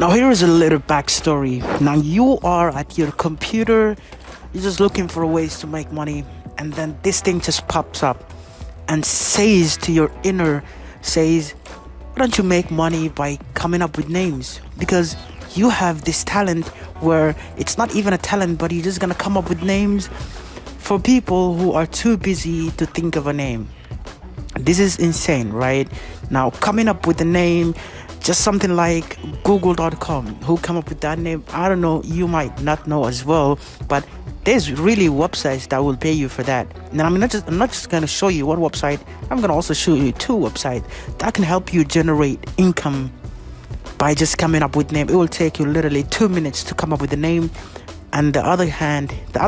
Now here is a little backstory. Now you are at your computer, you're just looking for ways to make money, and then this thing just pops up and says to your inner, says, why don't you make money by coming up with names? Because you have this talent where it's not even a talent, but you're just gonna come up with names for people who are too busy to think of a name. This is insane, right? Now coming up with a name, just something like google.com, who come up with that name, I don't know, you might not know as well, but there's really websites that will pay you for that. Now I'm not just gonna show you one website, I'm gonna also show you two websites that can help you generate income by just coming up with name. It will take you literally 2 minutes to come up with a name, and the other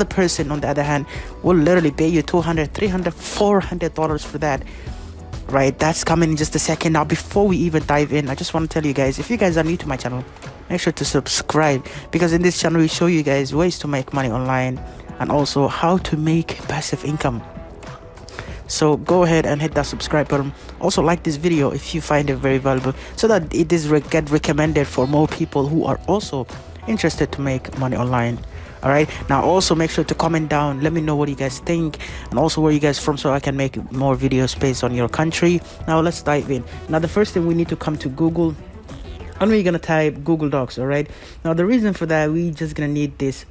person on the other hand will literally pay you $200, $300, $400 for that. Right, that's coming in just a second. Now before we even dive in, I just want to tell you guys, if you guys are new to my channel, make sure to subscribe, because in this channel we show you guys ways to make money online and also how to make passive income. So go ahead and hit that subscribe button. Also like this video if you find it very valuable, so that it is get recommended for more people who are also interested to make money online. All right, now also make sure to comment down, let me know what you guys think, and also where you guys from, so I can make more videos based on your country. Now let's dive in. Now the first thing, we need to come to Google, and we're gonna type Google Docs. All right, now the reason for that, we just gonna need this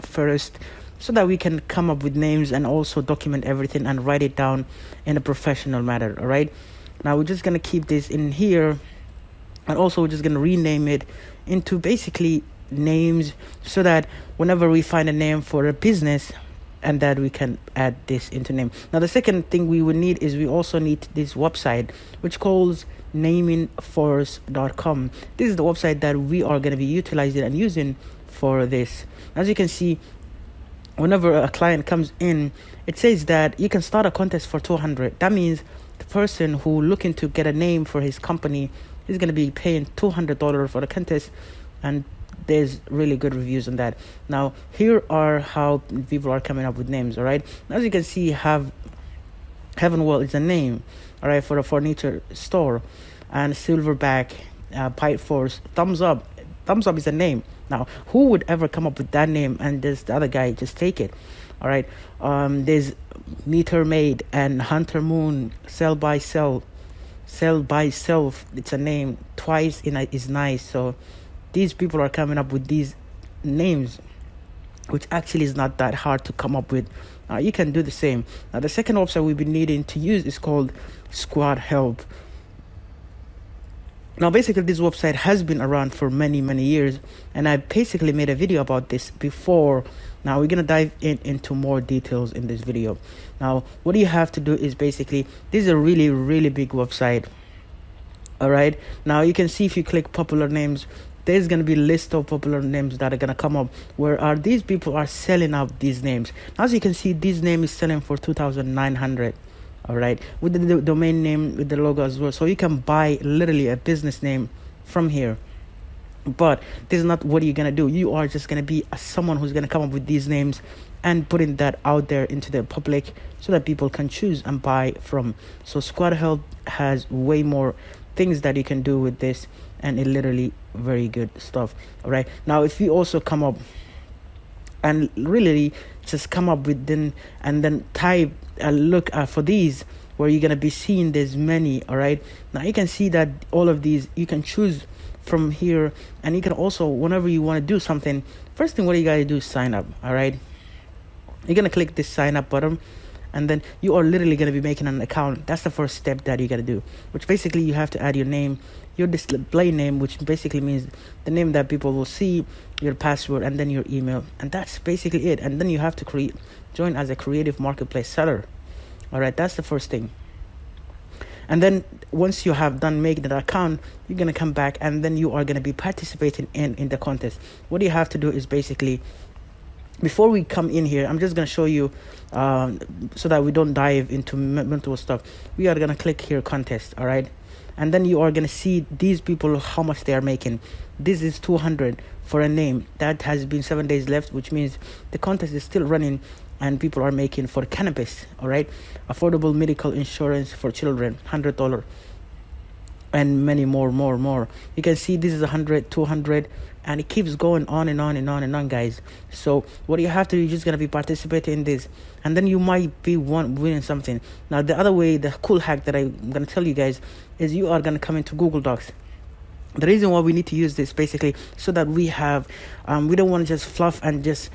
first so that we can come up with names and also document everything and write it down in a professional manner. All right, now we're just gonna keep this in here, and also we're just gonna rename it into basically names, so that whenever we find a name for a business, and that we can add this into name. Now the second thing we would need is, we also need this website which calls NamingForce.com. This is the website that we are going to be utilizing and using for this. As you can see, whenever a client comes in, it says that you can start a contest for 200. That means the person who looking to get a name for his company is going to be paying $200 for the contest, and there's really good reviews on that. Now here are how people are coming up with names. All right, as you can see, Heaven World is a name, all right, for a furniture store, and Silverback, Pipe Force, Thumbs Up is a name. Now who would ever come up with that name and this the other guy just take it? All right, there's Meter Maid and Hunter Moon, Sell by Self, it's a name. Twice is nice. So these people are coming up with these names, which actually is not that hard to come up with. You can do the same. Now the second website we've been needing to use is called Squadhelp. Now basically this website has been around for many years, and I basically made a video about this before. Now we're gonna dive into more details in this video. Now what you have to do is, basically, this is a really big website. All right, now you can see, if you click popular names, there's going to be a list of popular names that are going to come up, where are these people are selling out these names. As you can see, this name is selling for $2,900. all right, with the domain name, with the logo as well. So you can buy literally a business name from here. But this is not what you're going to do. You are just going to be someone who's going to come up with these names and putting that out there into the public, so that people can choose and buy from. So Squadhelp has way more things that you can do with this, and it literally very good stuff. All right, now if you also come up and really just come up with then, and then type look for these, where you're gonna be seeing there's many. All right, now you can see that all of these you can choose from here, and you can also, whenever you want to do something, first thing what you gotta do is sign up. All right, you're gonna click this sign up button, and then you are literally going to be making an account. That's the first step that you got to do, which basically you have to add your name, your display name, which basically means the name that people will see, your password, and then your email, and that's basically it. And then you have to join as a creative marketplace seller. All right, that's the first thing. And then once you have done making that account, you're going to come back, and then you are going to be participating in the contest. What you have to do is, basically, before we come in here, I'm just going to show you so that we don't dive into mental stuff. We are going to click here, contest. All right, and then you are going to see these people, how much they are making. This is 200 for a name. That has been 7 days left, which means the contest is still running, and people are making for cannabis. All right, affordable medical insurance for children, $100. and many more. You can see this is 100, 200, and it keeps going on and on and on and on, guys. So what you have to do, you're just gonna be participating in this, and then you might be winning something. Now the other way, the cool hack that I'm gonna tell you guys is you are gonna come into Google Docs. The reason why we need to use this basically so that we have we don't want to just fluff and just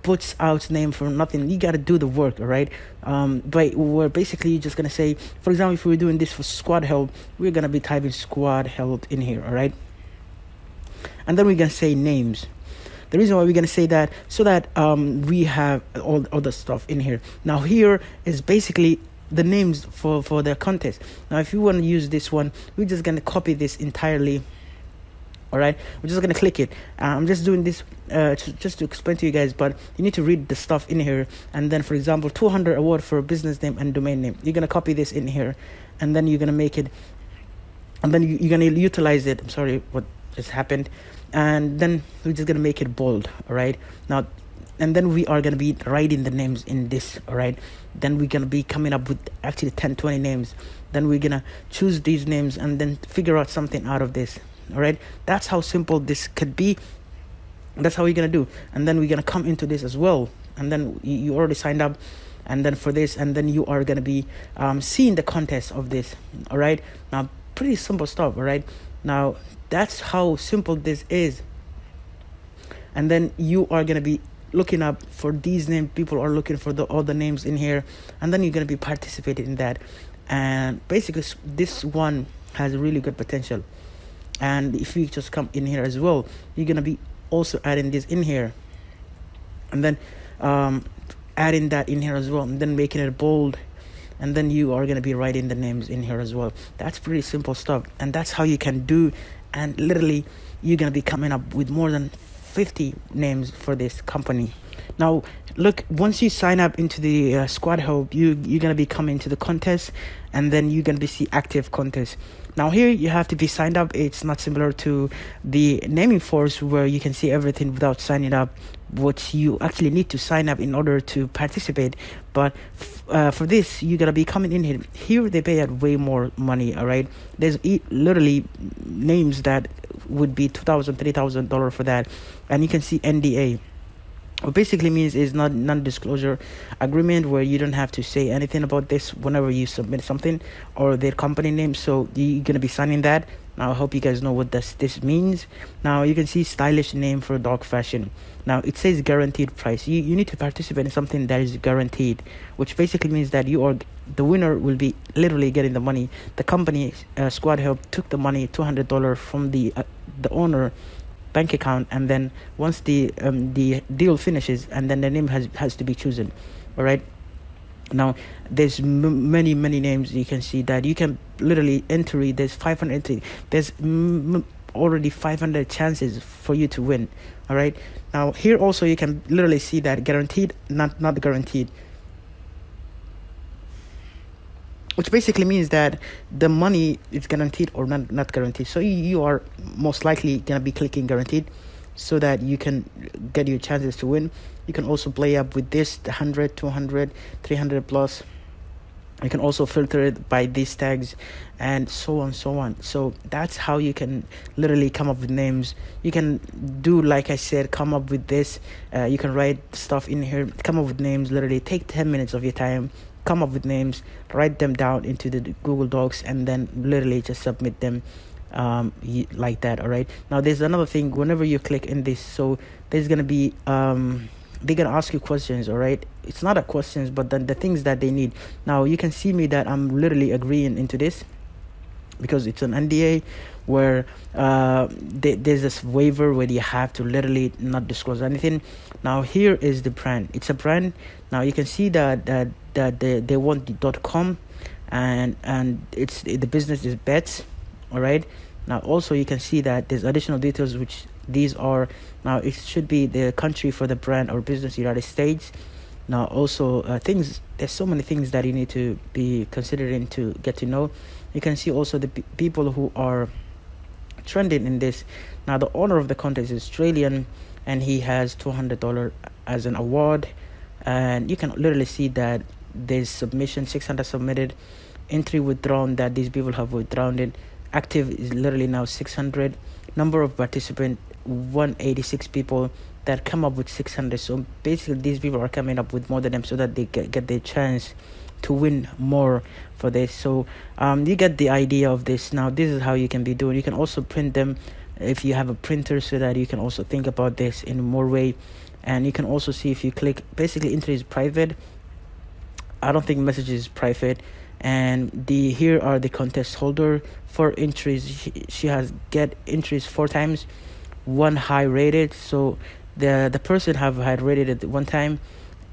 puts out name for nothing. You got to do the work, all right? But we're basically just gonna say, for example, if we're doing this for Squadhelp, we're gonna be typing Squadhelp in here, all right? And then we're gonna say names. The reason why we're gonna say that, so that we have all the stuff in here. Now here is basically the names for the contest. Now if you want to use this one, we're just gonna copy this entirely. All right, we're just gonna click it. I'm just doing this just to explain to you guys, but you need to read the stuff in here. And then, for example, 200 award for a business name and domain name. You're gonna copy this in here, and then you're gonna make it, and then you're gonna utilize it. I'm sorry, what just happened? And then we're just gonna make it bold. All right, now, and then we are gonna be writing the names in this. All right, then we're gonna be coming up with actually 10-20 names. Then we're gonna choose these names and then figure out something out of this. All right, that's how simple this could be. That's how we're gonna do. And then we're gonna come into this as well, and then you already signed up, and then for this, and then you are gonna be seeing the contest of this. All right, now pretty simple stuff. All right, now that's how simple this is. And then you are gonna be looking up for these names. People are looking for all the names in here, and then you're gonna be participating in that. And basically this one has really good potential. And if you just come in here as well, you're gonna be also adding this in here, and then adding that in here as well, and then making it bold, and then you are gonna be writing the names in here as well. That's pretty simple stuff, and that's how you can do. And literally you're gonna be coming up with more than 50 names for this company. Now look, once you sign up into the Squadhelp, you're gonna be coming to the contest, and then you're gonna be see active contest. Now here you have to be signed up. It's not similar to the NamingForce where you can see everything without signing up, what you actually need to sign up in order to participate. But for this, you're gonna be coming in here. Here they pay at way more money. All right, there's literally names that would be $2,000, $3,000 for that, and you can see NDA. What basically means is non-disclosure agreement, where you don't have to say anything about this whenever you submit something or their company name. So you're gonna be signing that. Now I hope you guys know what this means. Now you can see stylish name for dog fashion. Now it says guaranteed price. You need to participate in something that is guaranteed, which basically means that the winner will be literally getting the money. The company Squadhelp took the money, $200 from the owner bank account, and then once the deal finishes, and then the name has to be chosen. All right, now there's many names. You can see that you can literally enter it. There's 500 entry. There's already 500 chances for you to win. All right, now here also you can literally see that guaranteed, not guaranteed, which basically means that the money is guaranteed or not guaranteed. So you are most likely gonna be clicking guaranteed, so that you can get your chances to win. You can also play up with this, the 100, 200, 300 plus. You can also filter it by these tags, and so on. So that's how you can literally come up with names. You can do, like I said, come up with this. You can write stuff in here, come up with names. Literally take 10 minutes of your time, come up with names, write them down into the Google Docs, and then literally just submit them like that. All right, now there's another thing. Whenever you click in this, so there's gonna be they're gonna ask you questions. All right, it's not a questions, but then the things that they need. Now you can see me that I'm literally agreeing into this, because it's an NDA where there's this waiver where you have to literally not disclose anything. Now here is the brand. It's a brand. Now you can see that they want the .com, and it's the business is bets. All right, now also you can see that there's additional details, which these are, now it should be the country for the brand or business, United States. Now also things, there's so many things that you need to be considering to get to know. You can see also the people who are trending in this. Now the owner of the contest is Australian, and he has $200 as an award. And you can literally see that there's submission 600 submitted, entry withdrawn, that these people have withdrawn it, active is literally now 600. Number of participant 186 people that come up with 600. So basically these people are coming up with more than them so that they get their chance to win more for this. So you get the idea of this. Now this is how you can be doing. You can also print them if you have a printer, so that you can also think about this in more way. And you can also see, if you click, basically entry is private. I don't think message is private. And here are the contest holder for entries. She has get entries 4 times, 1 high rated. So the person have high rated it 1 time,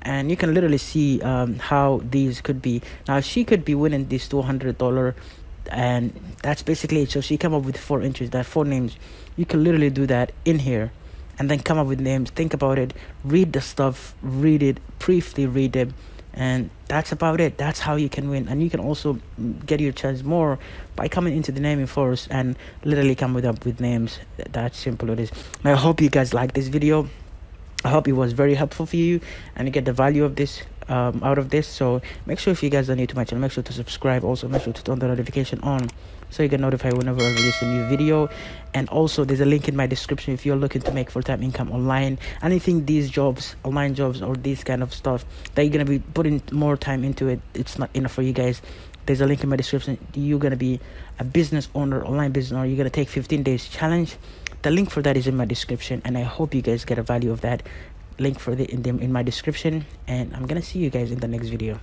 and you can literally see how these could be. Now she could be winning this $200, and that's basically it. So she come up with 4 entries, that 4 names. You can literally do that in here and then come up with names. Think about it, read the stuff, read it, briefly read them, and that's about it. That's how you can win. And you can also get your chance more by coming into the NamingForce and literally coming up with names. That's simple it is. I hope you guys like this video. I hope it was very helpful for you and you get the value of this out of this. So make sure, if you guys are new to my channel, make sure to subscribe. Also make sure to turn the notification on so you get notified whenever I release a new video. And also there's a link in my description if you're looking to make full-time income online. Anything, these jobs, online jobs, or these kind of stuff that you're gonna be putting more time into it, it's not enough for you guys. There's a link in my description. You're gonna be a business owner, online business owner, you're gonna take 15 days challenge. The link for that is in my description, and I hope you guys get a value of that. Link for the in my description, and I'm gonna see you guys in the next video.